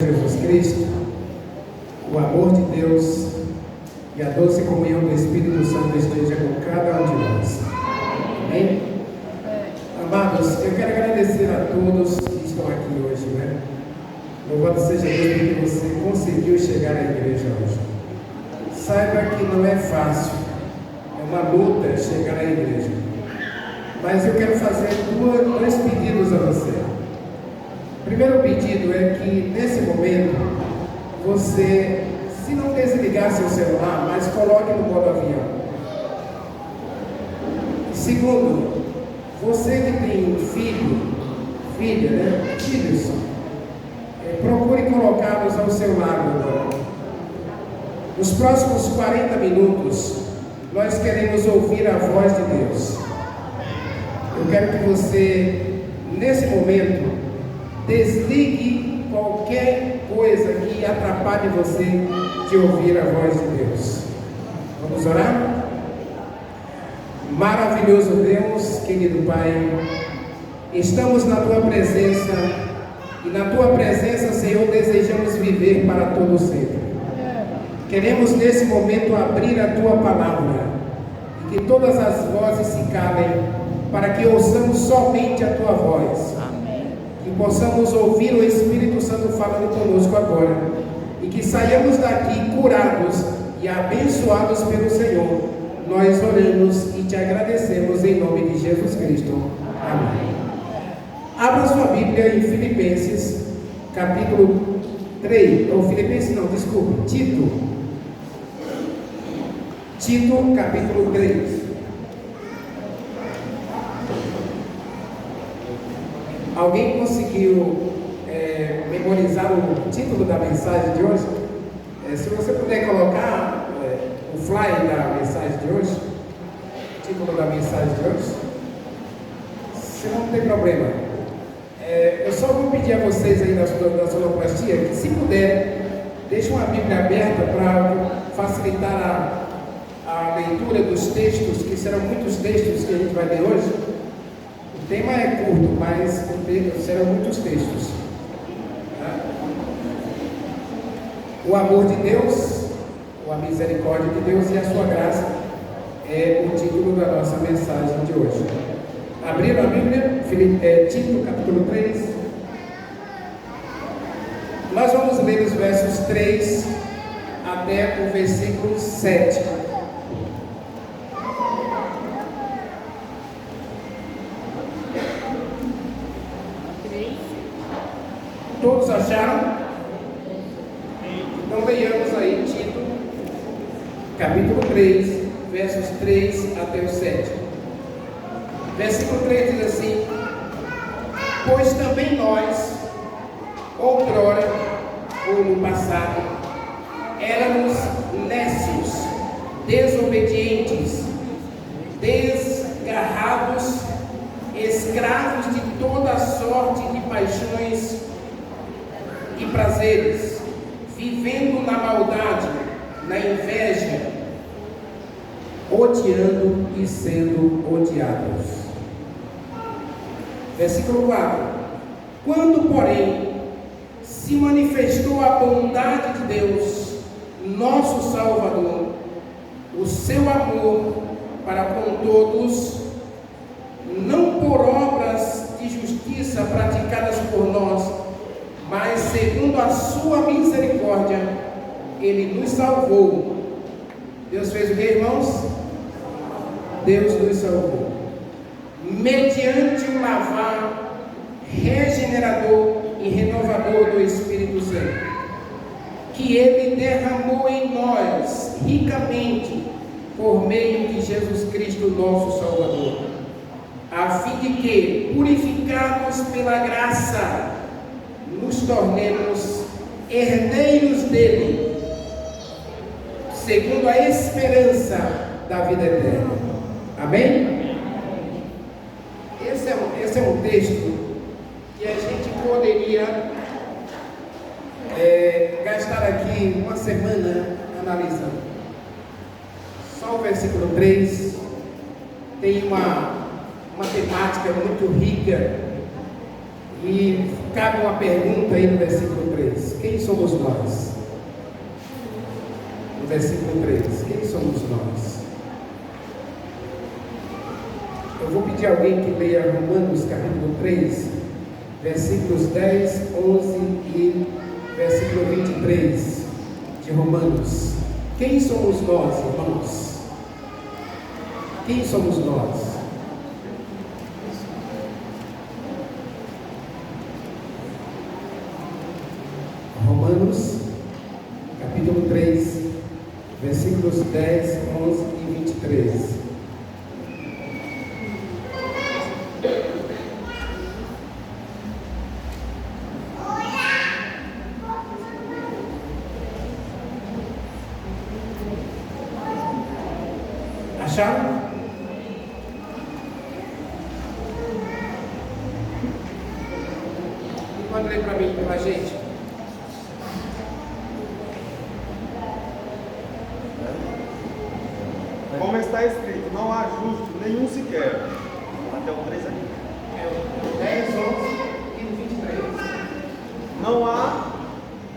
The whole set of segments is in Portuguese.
Jesus Cristo, o amor de Deus e a doce comunhão do Espírito Santo esteja com cada um de nós. Amém? Amados, eu quero agradecer a todos que estão aqui hoje, né? Louvado seja Deus porque você conseguiu chegar à igreja hoje. Saiba que não é fácil, é uma luta chegar à igreja. Mas eu quero fazer dois pedidos a você. O primeiro pedido é que, nesse momento, você, se não desligar seu celular, mas coloque no modo avião. Segundo, você que tem filha, né? Filhos, procure colocá-los ao seu lado agora. Nos próximos 40 minutos, nós queremos ouvir a voz de Deus. Eu quero que você, nesse momento, desligue qualquer coisa que atrapalhe você de ouvir a voz de Deus. Vamos orar? Maravilhoso Deus, querido Pai, estamos na Tua presença e na Tua presença, Senhor, desejamos viver para todo sempre. Queremos nesse momento abrir a Tua palavra e que todas as vozes se calem para que ouçamos somente a Tua voz. Que possamos ouvir o Espírito Santo falando conosco agora e que saiamos daqui curados e abençoados pelo Senhor. Nós oramos e te agradecemos em nome de Jesus Cristo. Amém. Abra sua Bíblia em Filipenses, capítulo 3, ou Filipenses não, desculpe, Tito, capítulo 3. Alguém conseguiu memorizar o título da mensagem de hoje? Se você puder colocar o flyer da mensagem de hoje, o título da mensagem de hoje, se não tem problema. Eu só vou pedir a vocês aí da sonoplastia que, se puder, deixem uma Bíblia aberta para facilitar a leitura dos textos, que serão muitos textos que a gente vai ler hoje. O tema é curto, mas serão muitos textos. O amor de Deus, ou a misericórdia de Deus e a sua graça é o título da nossa mensagem de hoje. Abriram a Bíblia, Tito, capítulo 3. Nós vamos ler os versos 3 até o versículo 7. Todos acharam? Então leiamos aí Tito, capítulo 3, versos 3 até o 7. Versículo 3 diz assim: pois também nós, outrora, ou no passado, éramos nécios, desobedientes, desgarrados, escravos de toda sorte de paixões e prazeres, vivendo na maldade, na inveja, odiando e sendo odiados. Versículo 4: quando, porém, se manifestou a bondade de Deus, nosso Salvador, o seu amor para com todos, não por obras de justiça praticadas por nós, mas segundo a sua misericórdia, Ele nos salvou. Deus fez o que, irmãos? Deus nos salvou. Mediante o lavar regenerador e renovador do Espírito Santo, que Ele derramou em nós ricamente por meio de Jesus Cristo, nosso Salvador, a fim de que, purificados pela graça, nos tornemos herdeiros dele, segundo a esperança da vida eterna. Amém? Esse é um texto que a gente poderia gastar aqui uma semana analisando. Só o versículo 3 tem uma temática muito rica. E cabe uma pergunta aí no versículo 3. Quem somos nós? No versículo 3, quem somos nós? Eu vou pedir a alguém que leia Romanos capítulo 3, versículos 10, 11 e versículo 23 de Romanos. Quem somos nós, irmãos? Quem somos nós? Romanos capítulo 3, versículos 10, 11 e 23. Acharam? Pode ler para mim, para a gente. Como está escrito, não há justo nenhum sequer. Até o 3 aqui. É o 10, 11 e 23. Não há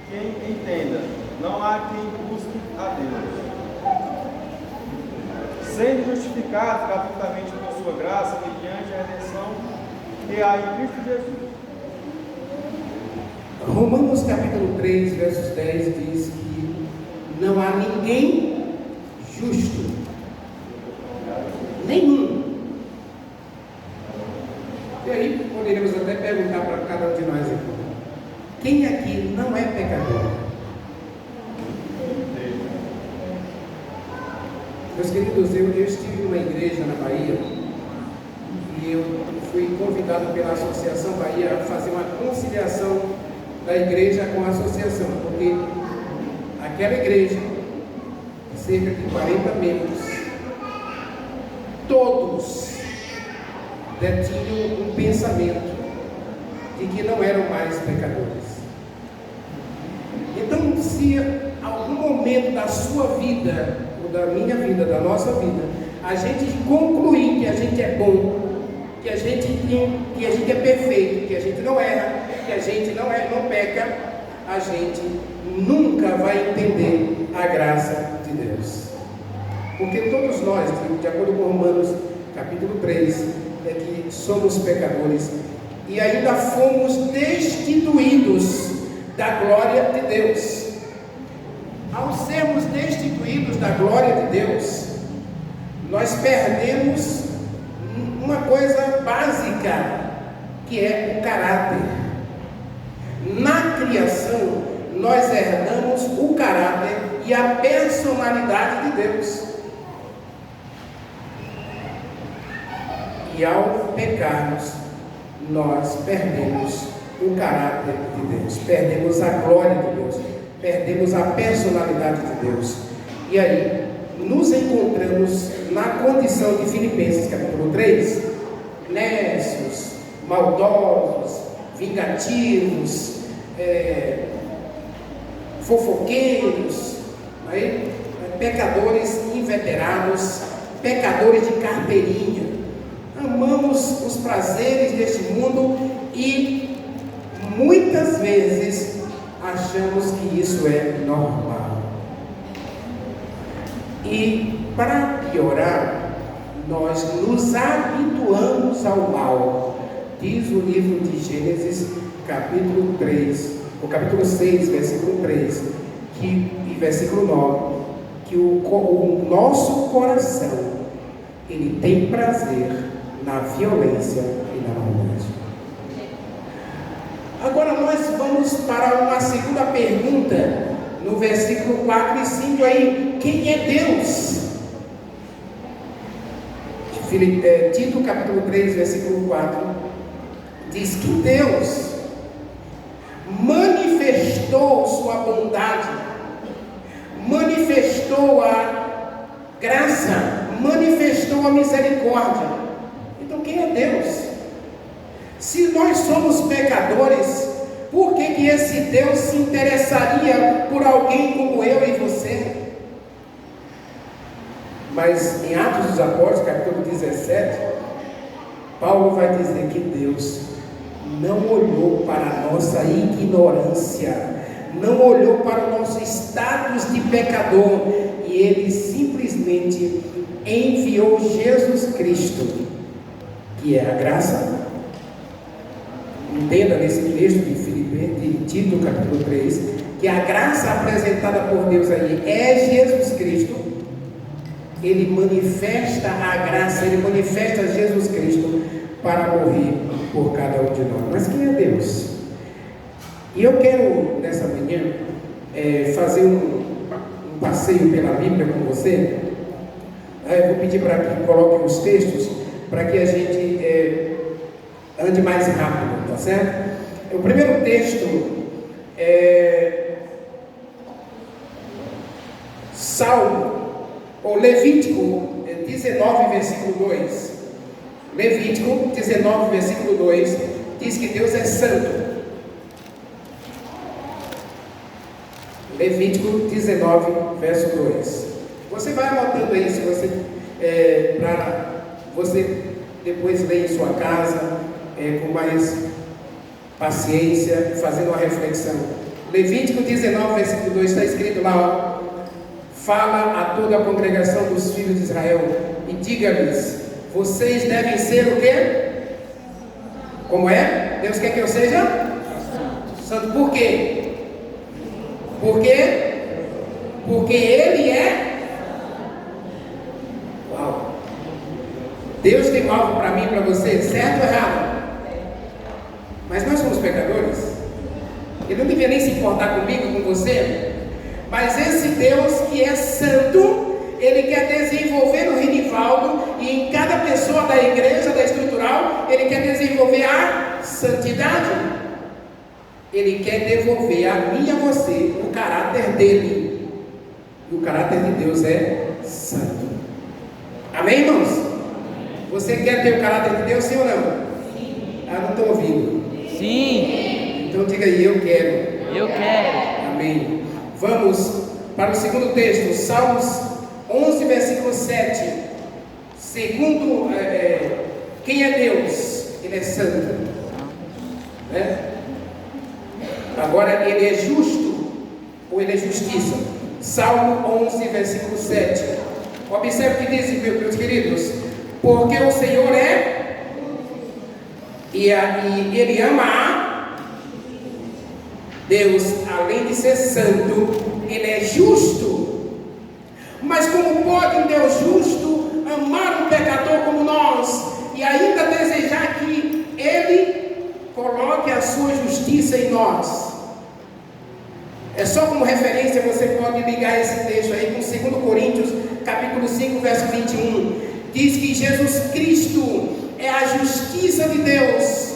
quem entenda, não há quem busque a Deus. Sendo justificados gratuitamente por sua graça, mediante a redenção que há em Cristo Jesus. Romanos capítulo 3, versos 10 diz que não há ninguém justo, nenhum. E aí poderíamos até perguntar para cada um de nós aqui: quem aqui não é pecador? Meus queridos, eu estive numa igreja na Bahia e eu fui convidado pela Associação Bahia a fazer uma conciliação da igreja com a associação, porque aquela igreja, cerca de 40 membros, todos detinham um pensamento de que não eram mais pecadores. Então, se algum momento da sua vida, ou da minha vida, da nossa vida, a gente concluir que a gente é bom, que a gente é perfeito, que a gente não erra, que a gente não peca, a gente nunca vai entender a graça de Deus. Porque todos nós, de acordo com Romanos capítulo 3, é que somos pecadores e ainda fomos destituídos da glória de Deus. Ao sermos destituídos da glória de Deus, nós perdemos uma coisa básica, que é o caráter. Na criação, nós herdamos o caráter e a personalidade de Deus. E ao pecarmos, nós perdemos o caráter de Deus, perdemos a glória de Deus, perdemos a personalidade de Deus. E aí, nos encontramos na condição de Filipenses capítulo 3, nécios, maldosos, vingativos, fofoqueiros, pecadores inveterados, pecadores de carteirinha. Amamos os prazeres deste mundo e muitas vezes achamos que isso é normal. E para piorar, nós nos habituamos ao mal. Diz o livro de Gênesis, capítulo 3, o capítulo 6, versículo 3, e versículo 9, que o nosso coração, ele tem prazer na violência e na maldade. Agora nós vamos para uma segunda pergunta, no versículo 4 e 5 aí: quem é Deus? Tito capítulo 3, versículo 4, diz que Deus manifestou sua bondade, manifestou a graça, manifestou a misericórdia. Então quem é Deus? Se nós somos pecadores, por que esse Deus se interessaria por alguém como eu e você? Mas em Atos dos Apóstolos, capítulo 17, Paulo vai dizer que Deus não olhou para a nossa ignorância, não olhou para o nosso status de pecador, e Ele simplesmente enviou Jesus Cristo, que é a graça. Entenda nesse texto de Tito, capítulo 3, que a graça apresentada por Deus aí é Jesus Cristo. Ele manifesta a graça, ele manifesta Jesus Cristo para morrer por cada um de nós. Mas quem é Deus? E eu quero, nessa manhã, fazer um passeio pela Bíblia com você. Eu vou pedir para que coloquem os textos, para que a gente ande mais rápido, tá certo? O primeiro texto é Salmo, ou Levítico 19, versículo 2. Levítico 19, versículo 2 diz que Deus é santo. Levítico 19, verso 2. Você vai anotando aí, se você para você depois ler em sua casa com mais paciência, fazendo uma reflexão. Levítico 19, versículo 2 está escrito lá, ó, fala a toda a congregação dos filhos de Israel e diga-lhes: vocês devem ser o quê? Como é? Deus quer que eu seja santo. Por quê? Por quê? Porque Ele é. Uau! Deus tem algo para mim e para você, certo ou errado? Mas nós somos pecadores. Ele não devia nem se importar comigo, com você. Mas esse Deus que é santo, Ele quer desenvolver no Renivaldo e em cada pessoa da igreja, da estrutural, Ele quer desenvolver a santidade. Ele quer devolver a mim e a você o caráter dele. E o caráter de Deus é santo. Amém, irmãos? Você quer ter o caráter de Deus, sim ou não? Sim. Ah, não estou ouvindo. Sim. Então diga aí: eu quero. Eu quero. Amém. Vamos para o segundo texto, Salmos 11, versículo 7. Segundo, quem é Deus? Ele é santo, né? Agora, Ele é justo ou Ele é justiça? Salmo 11, versículo 7. Observe o que diz, meus queridos: porque o Senhor é, e Ele ama a Deus, além de ser santo, Ele é justo. Mas como pode um Deus justo amar um pecador como nós e ainda desejar que Ele coloque a sua justiça em nós? É só como referência, você pode ligar esse texto aí com 2 Coríntios, capítulo 5, verso 21. Diz que Jesus Cristo é a justiça de Deus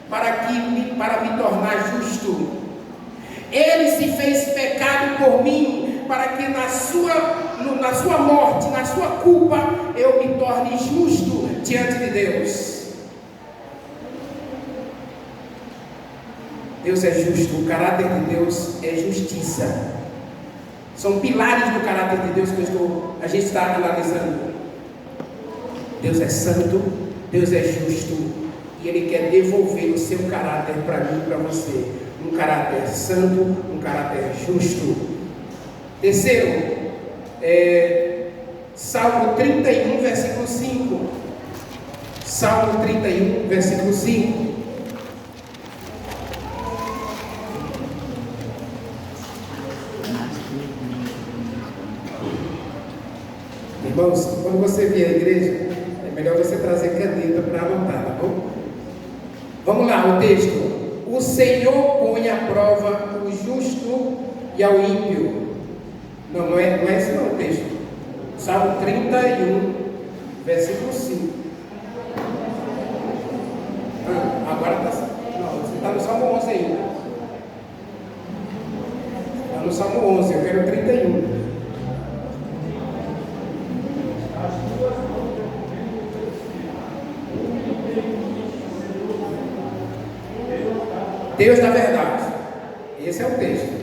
para me tornar justo. Ele se fez pecado por mim, para que na sua morte, na sua culpa, eu me torne justo diante de Deus. Deus é justo, o caráter de Deus é justiça. São pilares do caráter de Deus que a gente está analisando. Deus é santo, Deus é justo, e Ele quer devolver o seu caráter para mim e para você. Um caráter santo, um caráter justo. Terceiro, Salmo 31, versículo 5. Salmo 31, versículo 5. Irmãos, quando você vier à igreja, é melhor você trazer caneta para anotar, tá bom? Vamos lá, o texto. O Senhor põe à prova o justo e ao ímpio. Não é esse não o texto. Salmo 31, versículo 5. Agora está. Não, você está no Salmo 11 ainda. Está no Salmo 11, eu quero 31. Deus da verdade. Esse é o texto.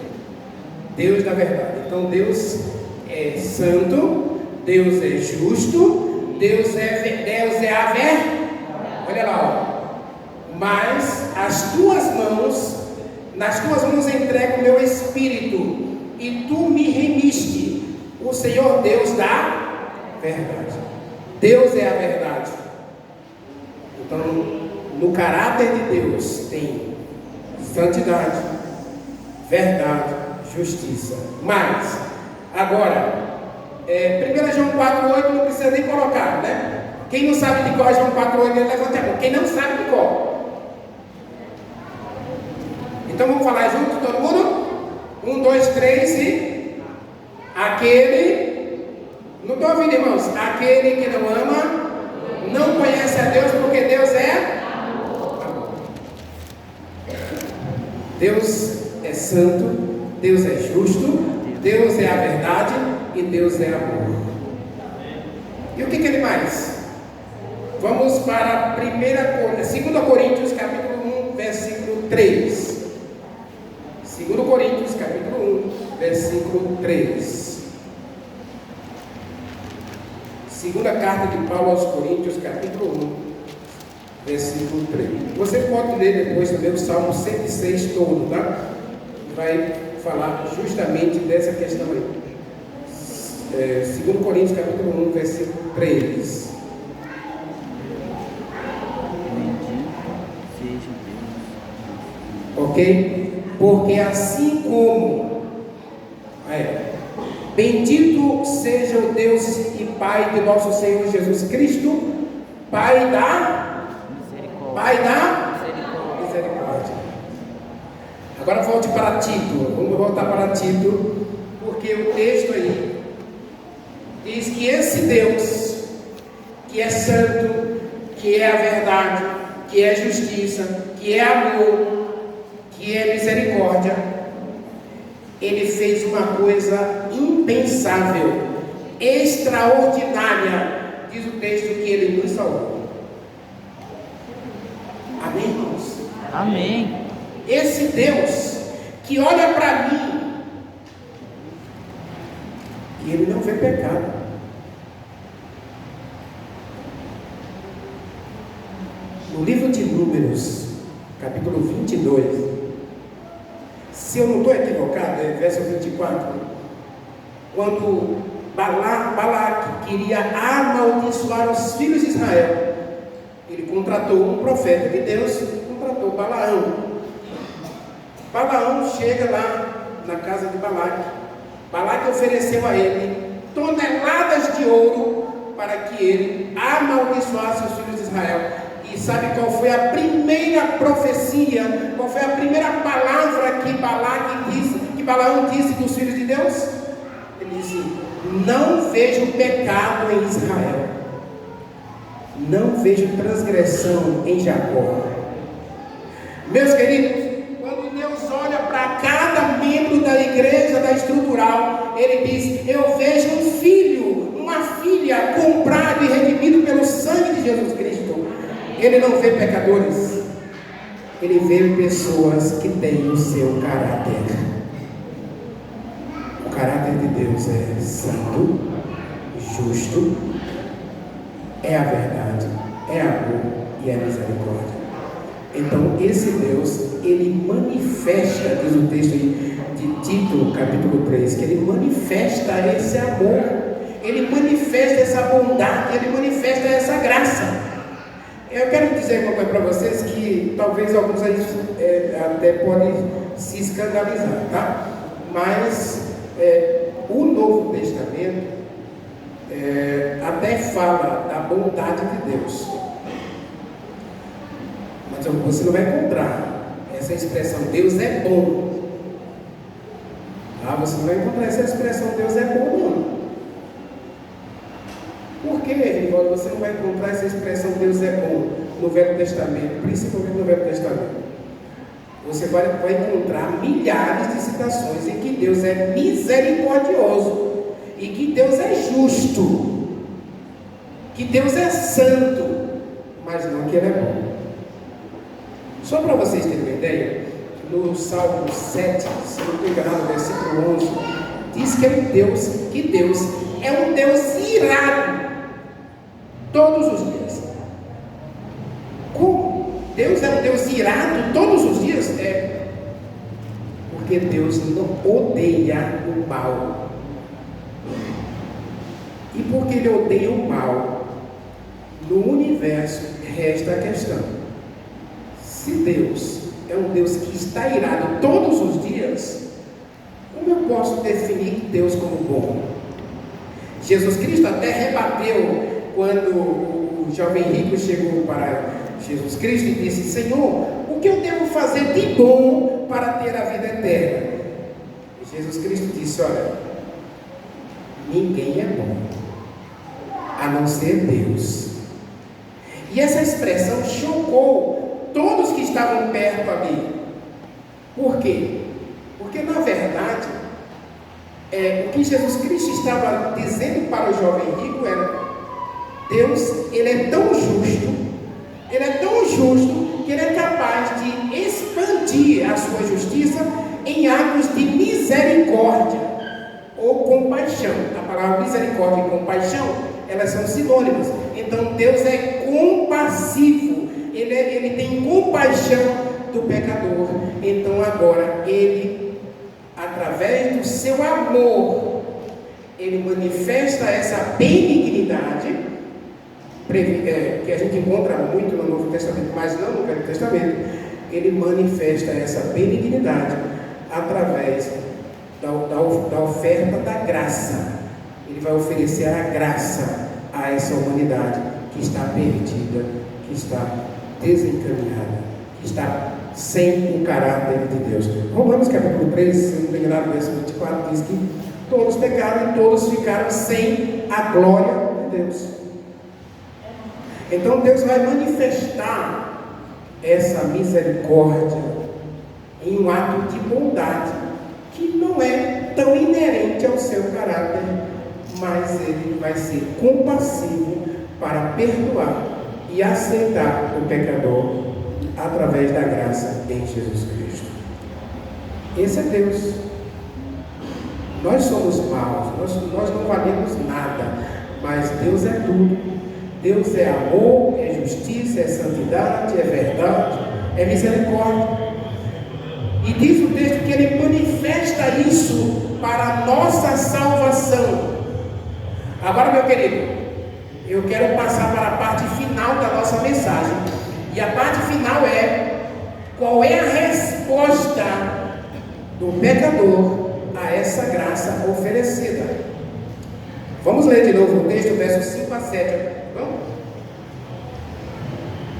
Deus da verdade. Então Deus é santo, Deus é justo, Deus é a verdade. Olha lá, ó. Mas as tuas mãos nas tuas mãos entrego o meu espírito, e tu me remiste, o Senhor Deus da verdade. Deus é a verdade. Então, no caráter de Deus tem santidade, verdade, justiça. Mas, agora, 1 João 4,8 não precisa nem colocar, né? Quem não sabe de qual é João 4,8, levante a mão. Quem não sabe de qual? Então vamos falar junto, todo mundo? 1, 2, 3 e... Aquele... Não estou ouvindo, irmãos? Aquele que não ama, não conhece a Deus, porque Deus é... Deus é santo, Deus é justo, Deus é a verdade e Deus é amor. E o que ele mais? Vamos para 2 Coríntios capítulo 1, versículo 3. 2 Coríntios capítulo 1, versículo 3. Segunda carta de Paulo aos Coríntios, capítulo 1, versículo 3. Você pode ler depois também o Salmo 106 todo, tá? Vai falar justamente dessa questão aí. 2 Coríntios capítulo 1, versículo 3. Ok? Porque assim como bendito seja o Deus e Pai de nosso Senhor Jesus Cristo, Pai da misericórdia. Agora volte para Tito. Vamos voltar para Tito, porque o texto aí diz que esse Deus, que é santo, que é a verdade, que é justiça, que é amor, que é misericórdia, ele fez uma coisa impensável, extraordinária, diz o texto, que ele nos salvou. Amém, irmãos? Amém. Esse Deus que olha para mim e ele não vê pecado. No livro de Números, capítulo 22, se eu não estou equivocado, é verso 24, quando Balaque queria amaldiçoar os filhos de Israel, ele contratou um profeta de Deus, contratou Balaão. Balaão chega lá na casa de Balaque. Balaque ofereceu a ele toneladas de ouro para que ele amaldiçoasse os filhos de Israel. E sabe qual foi a primeira profecia, qual foi a primeira palavra que Balaão disse dos filhos de Deus? Ele disse: não vejo pecado em Israel, não vejo transgressão em Jacó. Meus queridos, quando Deus olha para cada membro da igreja, da estrutural, ele diz: eu vejo um filho, uma filha comprado e redimido pelo sangue de Jesus Cristo. Ele não vê pecadores, ele vê pessoas que têm o seu caráter. O caráter de Deus é santo, justo, é a verdade, é amor e é misericórdia. Então esse Deus, ele manifesta, diz o texto aí de Tito, capítulo 3, que ele manifesta esse amor, ele manifesta essa bondade, ele manifesta essa graça. Eu quero dizer uma coisa para vocês que talvez alguns aí até podem se escandalizar, tá? Mas o Novo Testamento até fala da bondade de Deus, mas você não vai encontrar essa expressão Deus é bom. Você não vai encontrar essa expressão Deus é bom, não. Por que, Rivaldo, você não vai encontrar essa expressão Deus é bom no Velho Testamento, principalmente no Velho Testamento? Você vai encontrar milhares de citações em que Deus é misericordioso e que Deus é justo, que Deus é santo, mas não que Ele é bom. Só para vocês terem uma ideia, no Salmo 7, se não me engano, no versículo 11, diz que Deus é um Deus irado todos os dias. Como? Deus é um Deus irado todos os dias? Porque Deus não odeia o mal. E porque Ele odeia o mal, no universo resta a questão: se Deus é um Deus que está irado todos os dias, como eu posso definir Deus como bom? Jesus Cristo até rebateu quando o jovem rico chegou para Jesus Cristo e disse: Senhor, o que eu devo fazer de bom para ter a vida eterna? E Jesus Cristo disse: olha, ninguém é bom, a não ser Deus. E essa expressão chocou todos que estavam perto ali. Por quê? Porque na verdade, o que Jesus Cristo estava dizendo para o jovem rico era: Deus, Ele é tão justo, Ele é tão justo, que Ele é capaz de expandir a sua justiça em atos de misericórdia ou compaixão. A palavra misericórdia e compaixão, elas são sinônimas. Então Deus é compassivo, Ele tem compaixão do pecador. Então agora Ele, através do seu amor, Ele manifesta essa benignidade, que a gente encontra muito no Novo Testamento, mas não no Velho Testamento. Ele manifesta essa benignidade através da oferta da graça. Ele vai oferecer a graça a essa humanidade que está perdida, que está desencaminhada, que está sem o caráter de Deus. Romanos capítulo 3, se não me engano, verso 24, diz que todos pecaram e todos ficaram sem a glória de Deus. Então Deus vai manifestar essa misericórdia em um ato de bondade que não é tão inerente ao seu caráter, mas Ele vai ser compassivo para perdoar e aceitar o pecador através da graça em Jesus Cristo. Esse é Deus. Nós somos maus, nós não valemos nada, mas Deus é tudo. Deus é amor, é justiça, é santidade, é verdade, é misericórdia. E diz o texto que Ele manifesta isso para a nossa salvação. Agora, meu querido, eu quero passar para a parte final da nossa mensagem. E a parte final é: qual é a resposta do pecador a essa graça oferecida? Vamos ler de novo o texto, versos 5 a 7. Vamos?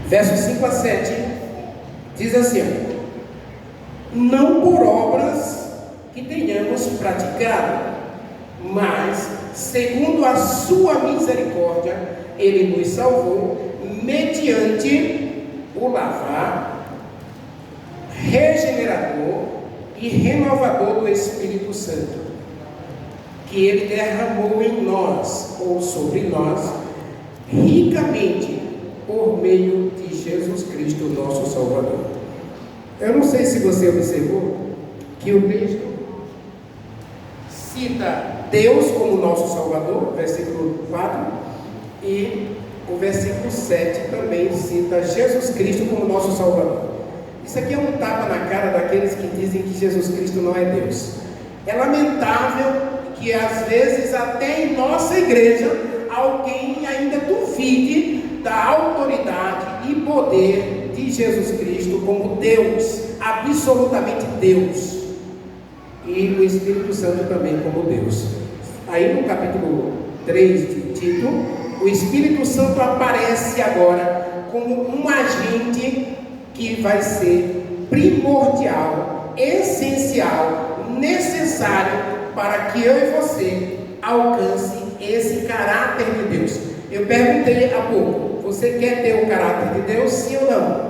Versos 5 a 7 diz assim: não por obras que tenhamos praticado, mas segundo a sua misericórdia, Ele nos salvou mediante o lavar regenerador e renovador do Espírito Santo, que Ele derramou em nós, ou sobre nós, ricamente, por meio de Jesus Cristo, nosso Salvador. Eu não sei se você observou que o texto cita Deus como nosso Salvador, versículo 4, e o versículo 7 também cita Jesus Cristo como nosso Salvador. Isso aqui é um tapa na cara daqueles que dizem que Jesus Cristo não é Deus. É lamentável que às vezes até em nossa igreja alguém ainda duvide da autoridade e poder de Jesus Cristo como Deus, absolutamente Deus, e o Espírito Santo também como Deus. Aí no capítulo 3 de Tito, o Espírito Santo aparece agora como um agente que vai ser primordial, essencial, necessário para que eu e você alcance esse caráter de Deus. Eu perguntei há pouco: você quer ter o caráter de Deus, sim ou não?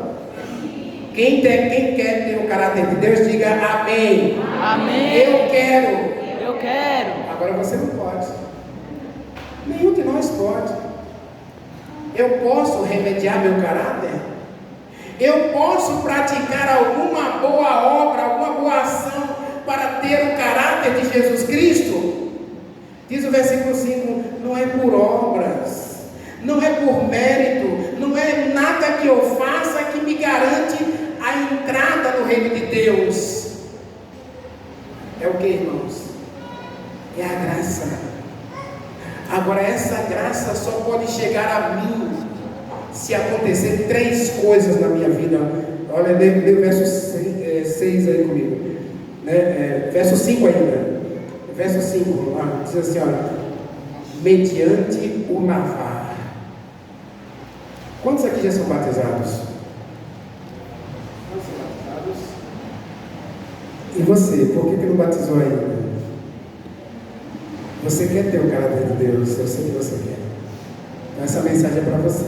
Quem quer ter o caráter de Deus, diga amém. Amém. Eu quero. Eu quero. Agora você não pode. Nenhum de nós pode. Eu posso remediar meu caráter? Eu posso praticar alguma boa obra, alguma boa ação para ter o caráter de Jesus Cristo? Diz o versículo 5: não é por obras, não é por mérito, não é nada que eu faça que me garante a entrada no reino de Deus. É o que, irmãos? É a graça. Agora, essa graça só pode chegar a mim se acontecer 3 coisas na minha vida. Olha, lê o verso 6 aí comigo, né? Verso 5 ainda. Verso 5, lá, diz assim, olha, mediante o lavar. Quantos aqui já são batizados? E você, por que não batizou ainda? Você quer ter o caráter de Deus? Eu sei que você quer. Então essa mensagem é para você.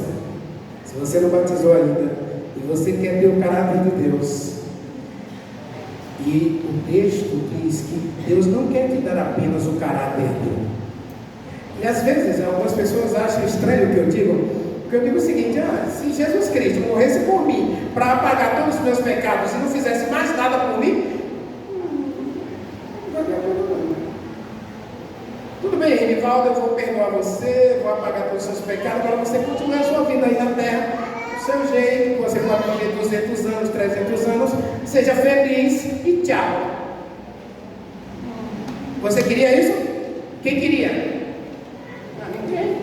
Se você não batizou ainda e você quer ter o caráter de Deus, e o texto diz que Deus não quer te dar apenas o caráter dele. E às vezes algumas pessoas acham estranho o que eu digo, porque eu digo o seguinte: se Jesus Cristo morresse por mim para apagar todos os meus pecados e não fizesse mais nada por mim, tudo bem, Rivaldo, eu vou perdoar você, vou apagar todos os seus pecados, agora você continua a sua vida aí na terra, do seu jeito, você pode viver 200 anos, 300 anos, seja feliz e tchau. Você queria isso? Quem queria? Ninguém.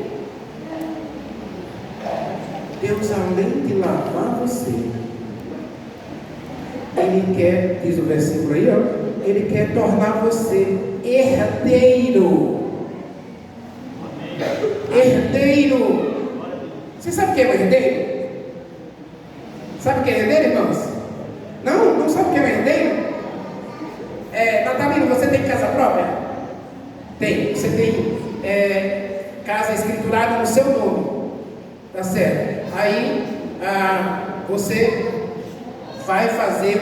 Deus, além de lavar você, Ele quer, diz o versículo aí, ó, Ele quer tornar você herdeiro. Herdeiro. Você sabe o que é um herdeiro? Sabe o que é herdeiro, irmãos? Não sabe o que é um herdeiro? Natalino, você tem casa própria? Tem. Você tem casa escriturada no seu nome. Tá certo? Aí você vai fazer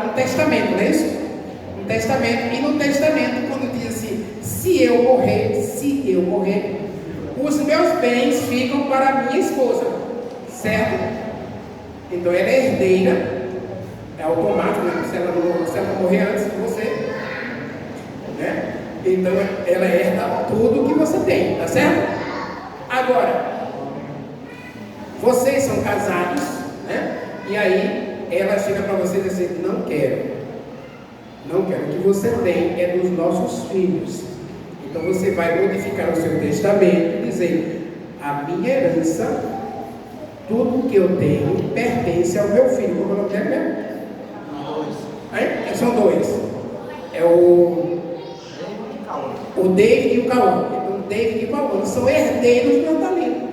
um testamento, não é isso? Um testamento. E no testamento, quando diz assim, se eu morrer, os meus bens ficam para a minha esposa, certo? Então ela é herdeira, é automático, né? Se ela não morrer antes de você, né? Então ela herda tudo que você tem, tá certo? Agora, vocês são casados, né? E aí ela chega para você e diz assim: não quero, o que você tem é dos nossos filhos. Então você vai modificar o seu testamento e dizer: a minha herança, tudo que eu tenho, pertence ao meu filho. Como é o nome dele mesmo? São 2. É o David e o Cauã. Então, o David e o Cauã são herdeiros de Natalino.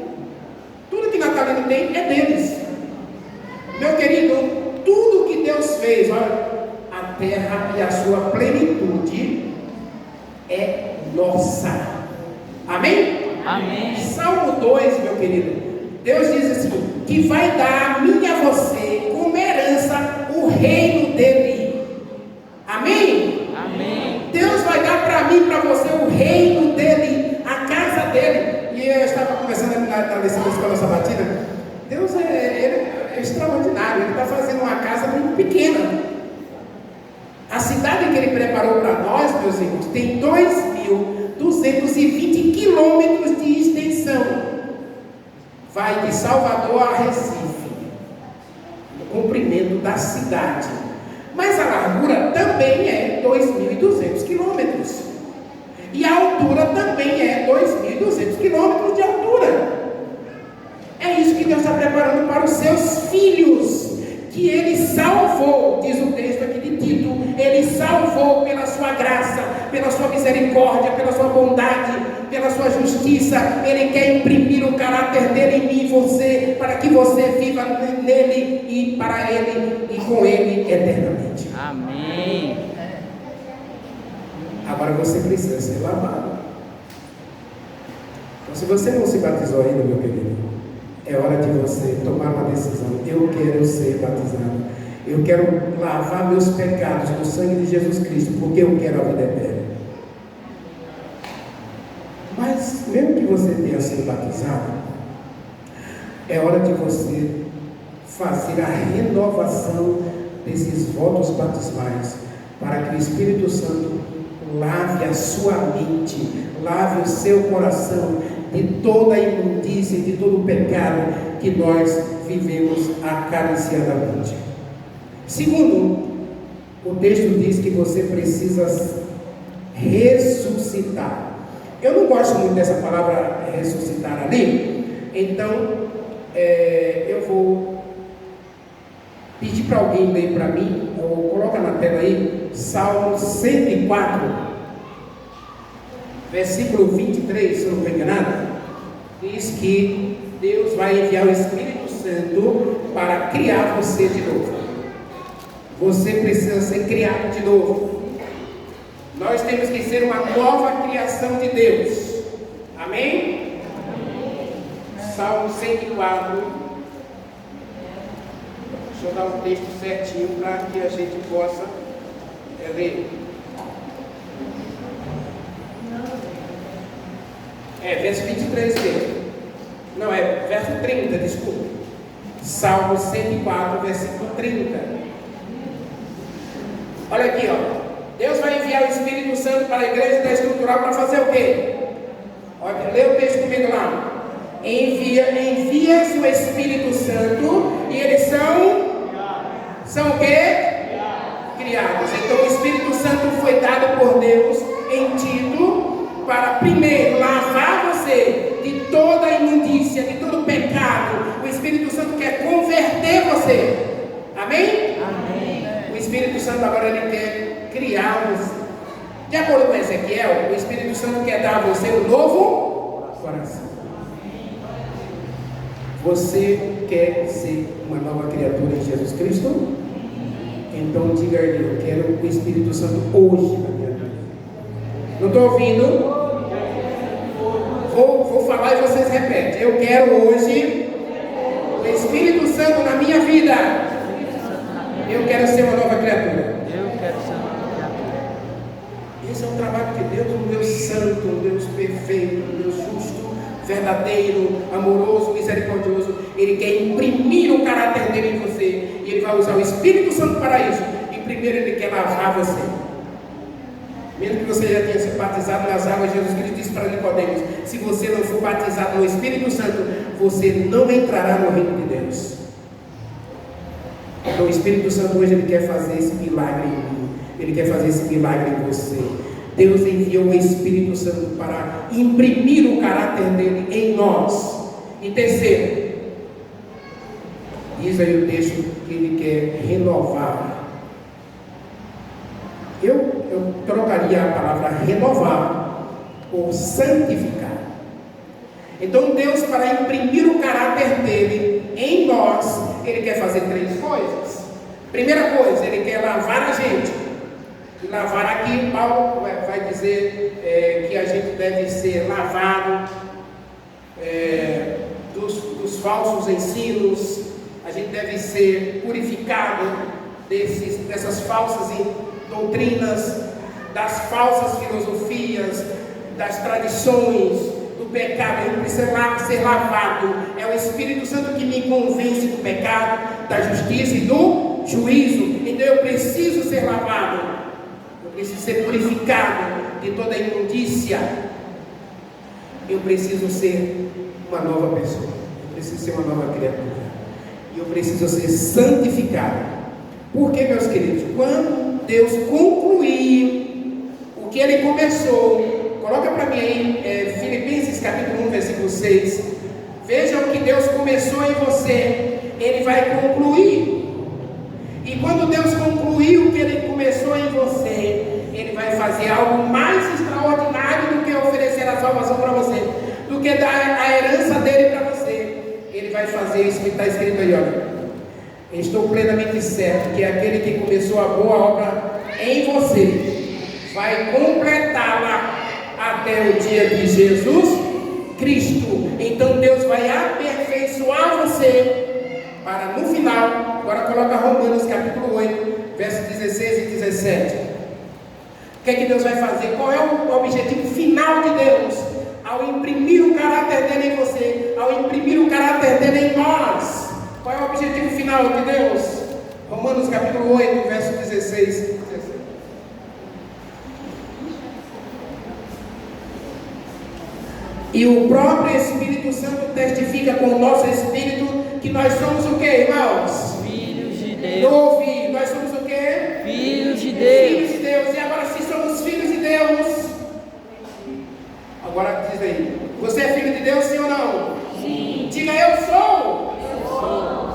Tudo que Natalino tem é deles. Meu querido, tudo que Deus fez, olha, a terra e a sua plenitude é nossa. Amém? Amém. Salmo 2, meu querido, Deus diz assim, que vai dar a mim e a você como herança o reino dele. Amém? Amém. Deus vai dar para mim e para você o reino dele, a casa dele. E eu estava conversando na lição da escola sabatina. Deus é extraordinário. Ele está fazendo uma casa muito pequena. A cidade que ele preparou para nós, meus irmãos, tem 2.220 quilômetros de extensão. Vai de Salvador a Recife, o comprimento da cidade. Mas a largura também é 2.200 quilômetros. E a altura também é 2.200 quilômetros de altura. É isso que Deus está preparando para os seus filhos, que Ele salvou, diz o texto aqui de Tito, Ele salvou pela sua graça, pela sua misericórdia, pela sua bondade, pela sua justiça. Ele quer imprimir o caráter dele em mim e você, para que você viva nele e para Ele e com Ele eternamente. Amém. Agora você precisa ser lavado. Então, se você não se batizou ainda, meu querido, é hora de você tomar uma decisão. Eu quero ser batizado. Eu quero lavar meus pecados no sangue de Jesus Cristo, porque eu quero a vida eterna. Mas, mesmo que você tenha sido batizado, é hora de você fazer a renovação desses votos batismais, para que o Espírito Santo lave a sua mente, lave o seu coração de toda a imundícia, de todo o pecado que nós vivemos acariciadamente. Segundo, O texto diz que você precisa ressuscitar. Eu não gosto muito dessa palavra ressuscitar ali, então eu vou pedir para alguém ler para mim, ou coloca na tela aí, Salmo 104, versículo 23, se eu não estou enganado, diz que Deus vai enviar o Espírito Santo para criar você de novo. Você precisa ser criado de novo. Nós temos que ser uma nova criação de Deus. Amém? Salmo 104. Deixa eu dar o texto certinho para que a gente possa ler. Verso 23 mesmo. Não, verso 30, desculpa. Salmo 104, versículo 30. Olha aqui, ó. Deus vai enviar o Espírito Santo para a igreja da estrutural para fazer o quê? Olha, lê o texto comigo lá. Envia o Espírito Santo e eles são o quê? Criados. Então o Espírito Santo foi dado por Deus em Tito para primeiro lavar você de toda a imundícia, de todo o pecado. O Espírito Santo quer converter você. Amém? Amém. O Espírito Santo agora ele quer criar você. De acordo com Ezequiel, o Espírito Santo quer dar a você um novo coração. Você quer ser uma nova criatura em Jesus Cristo? Então diga a ele: eu quero o Espírito Santo hoje na minha vida. Não estou ouvindo? Vou falar e vocês repetem. Eu quero hoje o Espírito Santo na minha vida. Eu quero ser uma nova criatura. Eu quero ser uma nova criatura. Esse é um trabalho de Deus, um Deus santo, um Deus perfeito, um Deus justo, verdadeiro, amoroso, misericordioso. Ele quer imprimir o caráter dele em você. E ele vai usar o Espírito Santo para isso. E primeiro ele quer lavar você. Mesmo que você já tenha se batizado nas águas, Jesus Cristo disse para Nicodemos: se você não for batizado no Espírito Santo, você não entrará no reino de Deus. Então o Espírito Santo hoje ele quer fazer esse milagre em mim. Ele quer fazer esse milagre em você. Deus enviou o Espírito Santo para imprimir o caráter dele em nós. E terceiro, diz aí o texto que ele quer renovar. Eu trocaria a palavra renovar por santificar. Então Deus, para imprimir o caráter dele em nós, ele quer fazer três coisas. Primeira coisa, ele quer lavar a gente. E lavar aqui, Paulo vai dizer que a gente deve ser lavado dos falsos ensinos, a gente deve ser purificado dessas falsas doutrinas, das falsas filosofias, das tradições, do pecado. A gente precisa ser lavado. É o Espírito Santo que me convence do pecado, da justiça e do juízo. Então eu preciso ser lavado, eu preciso ser purificado de toda a imundícia. Eu preciso ser uma nova pessoa, eu preciso ser uma nova criatura, e eu preciso ser santificado. Porque, meus queridos, quando Deus concluir o que Ele começou, coloca para mim aí, Filipenses capítulo 1, versículo 6. Veja o que Deus começou em você, Ele vai concluir. E quando Deus concluir o que Ele começou em você, Ele vai fazer algo mais extraordinário do que oferecer a salvação para você, do que dar a herança dele para você. Ele vai fazer isso que está escrito aí, olha. Estou plenamente certo que aquele que começou a boa obra em você vai completá-la até o dia de Jesus Cristo. Então Deus vai aperfeiçoar você para no final. Agora coloca Romanos capítulo 8, versos 16 e 17. O que é que Deus vai fazer? Qual é o objetivo final de Deus? Ao imprimir o caráter dele em você, ao imprimir o caráter dele em nós. Qual é o objetivo final de Deus? Romanos capítulo 8, verso 16. E o próprio Espírito Santo testifica com o nosso espírito que nós somos o que, irmãos? Filhos de Deus. Não ouvi, nós somos o que? Filhos Filhos de Deus. E agora, se somos filhos de Deus, agora diz aí, você é filho de Deus, sim ou não? Sim. Diga, eu sou.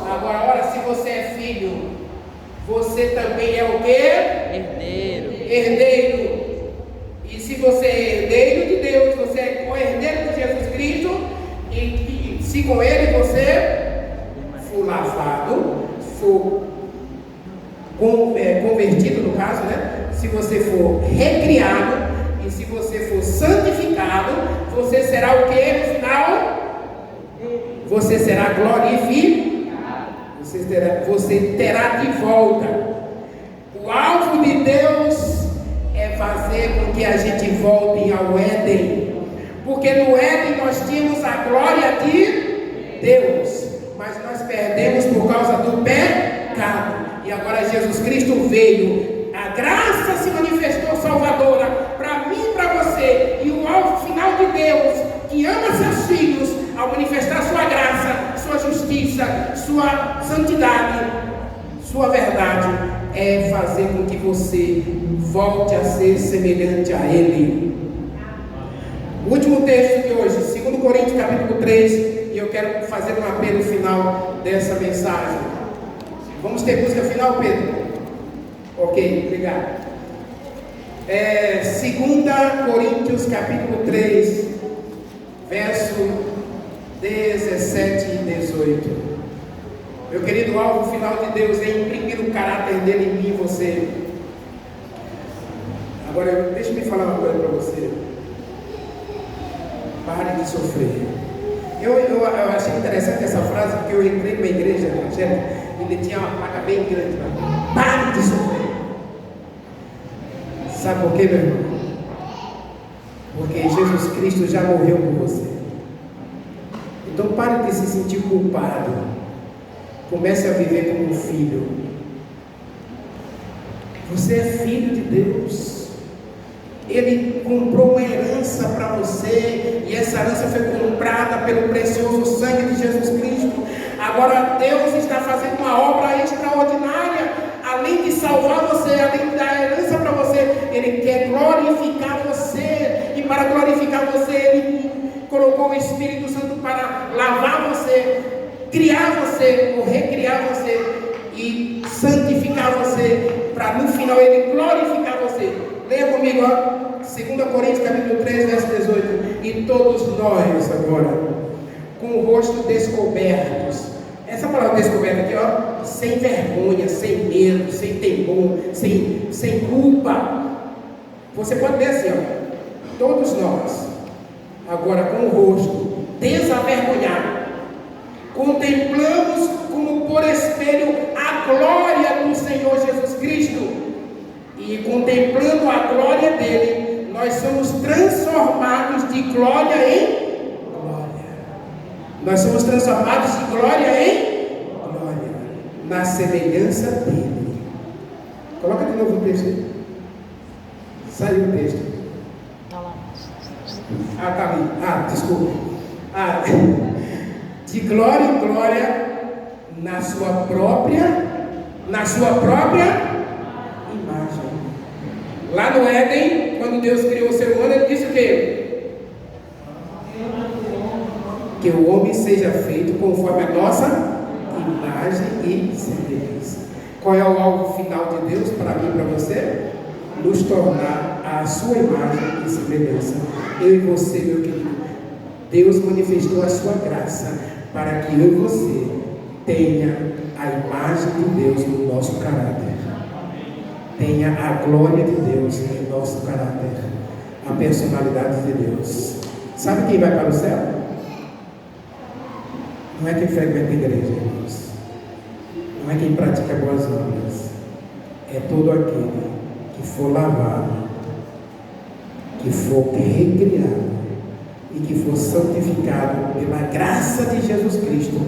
Agora, olha, se você é filho, você também é o quê? Herdeiro. E se você é herdeiro de Deus, você é co-herdeiro de Jesus Cristo, e se com Ele você for lavado, for convertido, no caso, né? Se você for recriado e se você for santificado, você será o que no final? Você será glorificado. Você terá de volta. O alvo de Deus é fazer com que a gente volte ao Éden, porque no Éden nós tínhamos a glória de Deus, mas nós perdemos por causa do pecado. E agora Jesus Cristo veio, a graça se manifestou salvadora para mim e para você. E o alvo final de Deus, que ama seus filhos, ao manifestar sua graça, sua justiça, sua santidade, sua verdade, é fazer com que você volte a ser semelhante a Ele. O último texto de hoje, 2 Coríntios capítulo 3, e eu quero fazer um apelo final dessa mensagem. Vamos ter música final, Pedro? Ok, obrigado. 2 Coríntios capítulo 3, verso 17 e 18. Meu querido, o alvo final de Deus é imprimir o caráter dele em mim e você. Agora, deixa eu falar uma coisa para você. Pare de sofrer. Eu achei interessante essa frase, porque eu entrei numa igreja evangélica e ele tinha uma placa bem grande lá. Pare de sofrer. Sabe por quê, meu irmão? Porque Jesus Cristo já morreu por você. Então pare de se sentir culpado. Comece a viver como um filho. Você é filho de Deus. Ele comprou uma herança para você, e essa herança foi comprada pelo precioso sangue de Jesus Cristo. Agora Deus está fazendo uma obra extraordinária. Além de salvar você, além de dar herança para você, Ele quer glorificar você. E para glorificar você, Ele colocou o Espírito Santo para lavar você, criar você, ou recriar você e santificar você, para no final Ele glorificar você. Leia comigo, 2 Coríntios capítulo 3, verso 18. E todos nós agora, com o rosto descobertos. Essa palavra descoberta aqui, sem vergonha, sem medo, sem temor, sem culpa. Você pode ler assim, todos nós, agora com o rosto desavergonhado, contemplamos como por espelho a glória do Senhor Jesus Cristo. E contemplando a glória dele, nós somos transformados de glória em glória. Nós somos transformados de glória em glória, na semelhança dele. Coloca de novo o texto aí. Saiu o texto. Tá ali. Desculpa. De glória em glória, na sua própria imagem. Lá no Éden, quando Deus criou o ser humano, Ele disse o quê? Que o homem seja feito conforme a nossa imagem e semelhança. Qual é o alvo final de Deus para mim e para você? Nos tornar a sua imagem e semelhança. Eu e você, meu querido, Deus manifestou a sua graça para que eu e você tenha a imagem de Deus no nosso caráter. Tenha a glória de Deus em nosso caráter, a personalidade de Deus. Sabe quem vai para o céu? Não é quem frequenta a igreja, irmãos. Não é quem pratica boas obras. É todo aquele que for lavado, que for recriado e que for santificado pela graça de Jesus Cristo,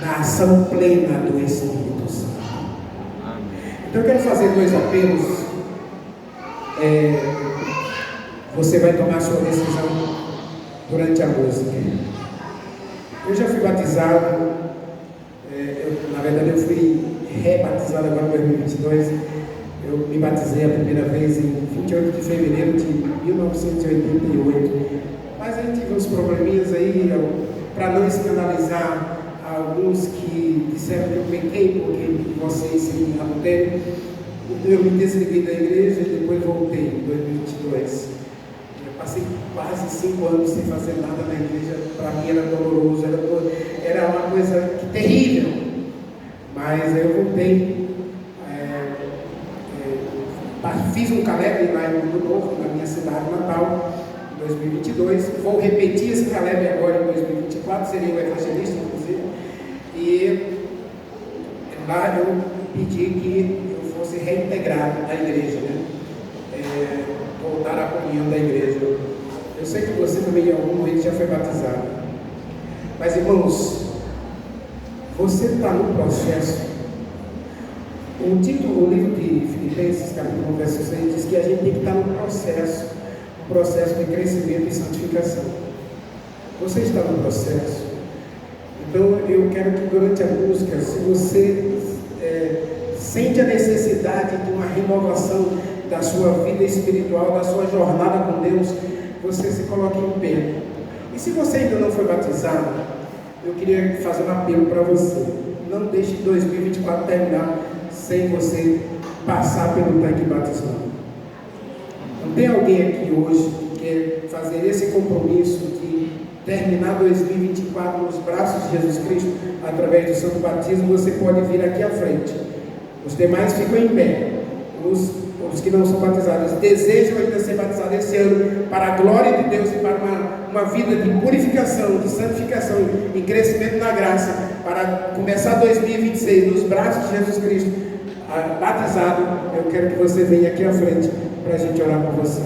na ação plena do Espírito Santo. Então eu quero fazer 2 apelos. Você vai tomar sua decisão durante a música. Eu já fui batizado, na verdade eu fui rebatizado agora em 2022. Eu me batizei a primeira vez em 28 de fevereiro de 1988. Mas aí tive uns probleminhas aí, para não escandalizar alguns que disseram que eu pequei porque vocês se adultério. Eu me desliguei da igreja e depois voltei em 2022. Eu passei quase 5 anos sem fazer nada na igreja. Para mim era doloroso, era uma coisa terrível. Mas eu voltei. Fiz um Caleb lá em Mundo Novo, na minha cidade natal, em 2022. Vou repetir esse Caleb agora em 2024, seria o evangelista, inclusive. E lá eu pedi que eu fosse reintegrado à igreja, né? Voltar à comunhão da igreja. Eu sei que você também em algum momento já foi batizado. Mas, irmãos, você está no processo. O livro de Filipenses, capítulo 1, verso 6, diz que a gente tem que estar no processo de crescimento e santificação. Você está no processo. Então, eu quero que durante a música, se você sente a necessidade de uma renovação da sua vida espiritual, da sua jornada com Deus, você se coloque em pé. E se você ainda não foi batizado, eu queria fazer um apelo para você. Não deixe 2024 terminar sem você passar pelo tanque batismal. Não tem alguém aqui hoje que quer fazer esse compromisso de terminar 2024 nos braços de Jesus Cristo através do santo batismo? Você pode vir aqui à frente. Os demais ficam em pé. Os que não são batizados desejam ainda ser batizados esse ano para a glória de Deus e para uma vida de purificação, de santificação e crescimento na graça, para começar 2026 nos braços de Jesus Cristo batizado. Eu quero que você venha aqui à frente para a gente orar por você.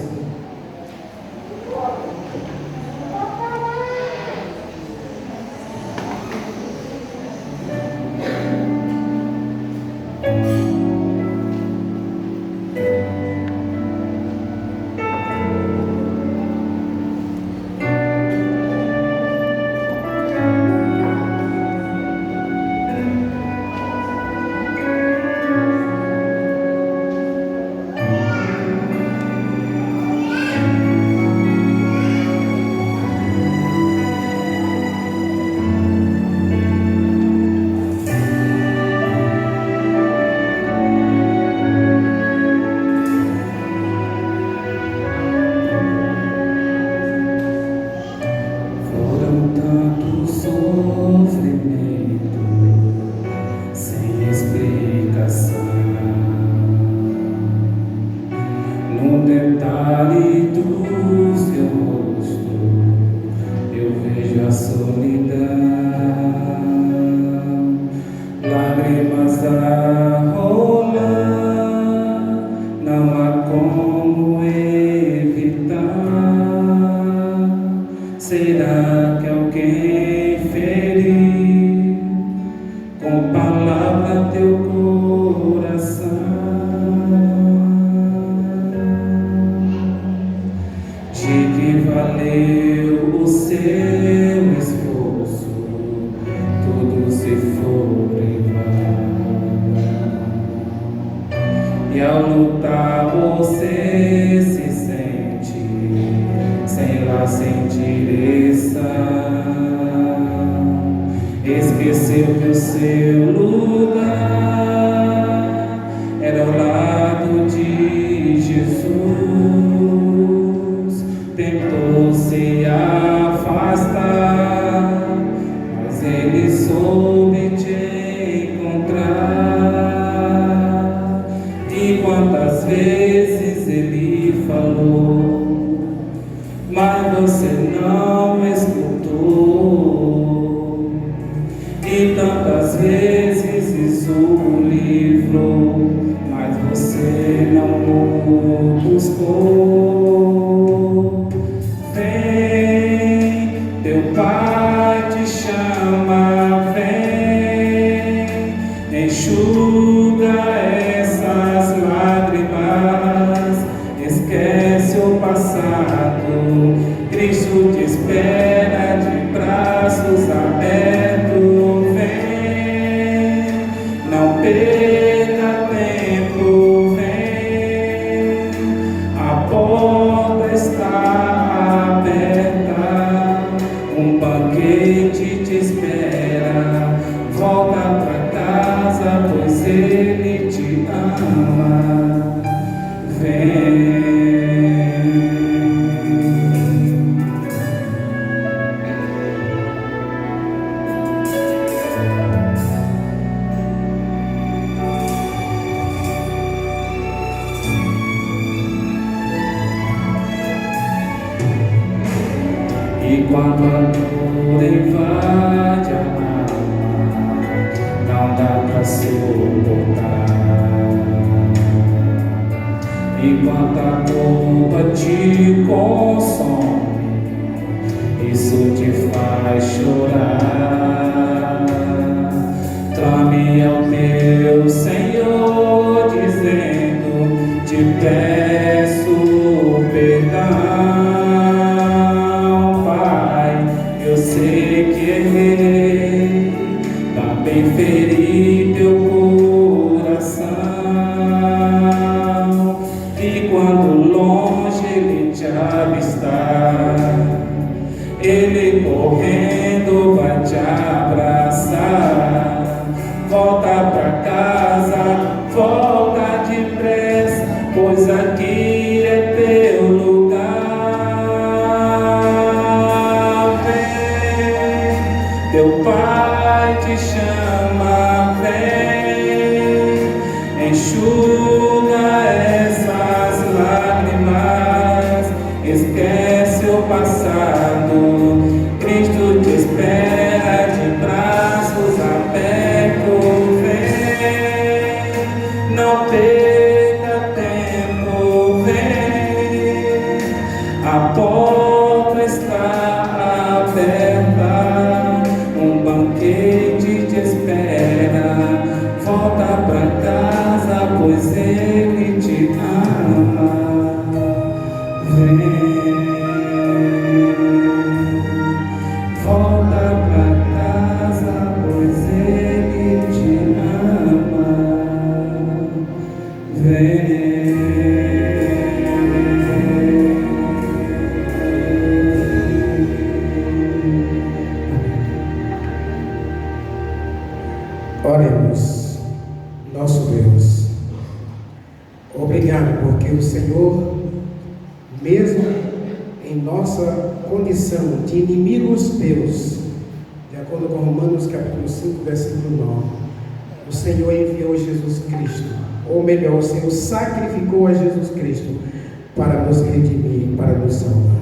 Não perca tempo, vem. quando a dor invade a alma, não dá pra suportar. E quando a culpa te consome, isso te faz chorar. Clame ao teu Senhor, dizendo: te peço perdão. Eu sei que errei, também feri teu coração. E quando longe ele te avistar, ele correndo vai te abraçar. Volta pra casa, volta depressa, pois aqui é teu lugar. Teu Pai te chama, vem, enxuga essas lágrimas, esquece o passado, Cristo te espera de braços abertos, vem, não perca tempo, vem, a porta está aberta, um banquete te espera, volta pra casa, pois ele te ama. Vem, volta pra casa, pois ele te ama. Vem. Oremos. Nosso Deus, obrigado porque o Senhor, mesmo em nossa condição de inimigos teus, de acordo com Romanos capítulo 5, versículo 9, o Senhor enviou Jesus Cristo, ou melhor, o Senhor sacrificou a Jesus Cristo para nos redimir, para nos salvar.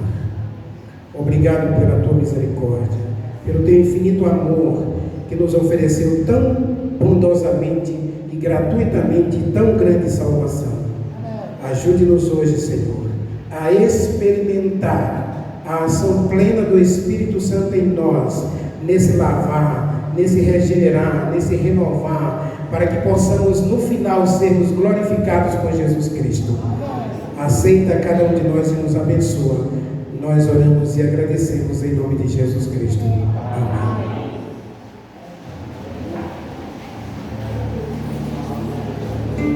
Obrigado pela tua misericórdia, pelo teu infinito amor que nos ofereceu tão bondosamente e gratuitamente tão grande salvação. Ajude-nos hoje, Senhor, a experimentar a ação plena do Espírito Santo em nós, nesse lavar, nesse regenerar, nesse renovar, para que possamos no final sermos glorificados com Jesus Cristo. Aceita cada um de nós e nos abençoa. Nós oramos e agradecemos em nome de Jesus Cristo. Amém.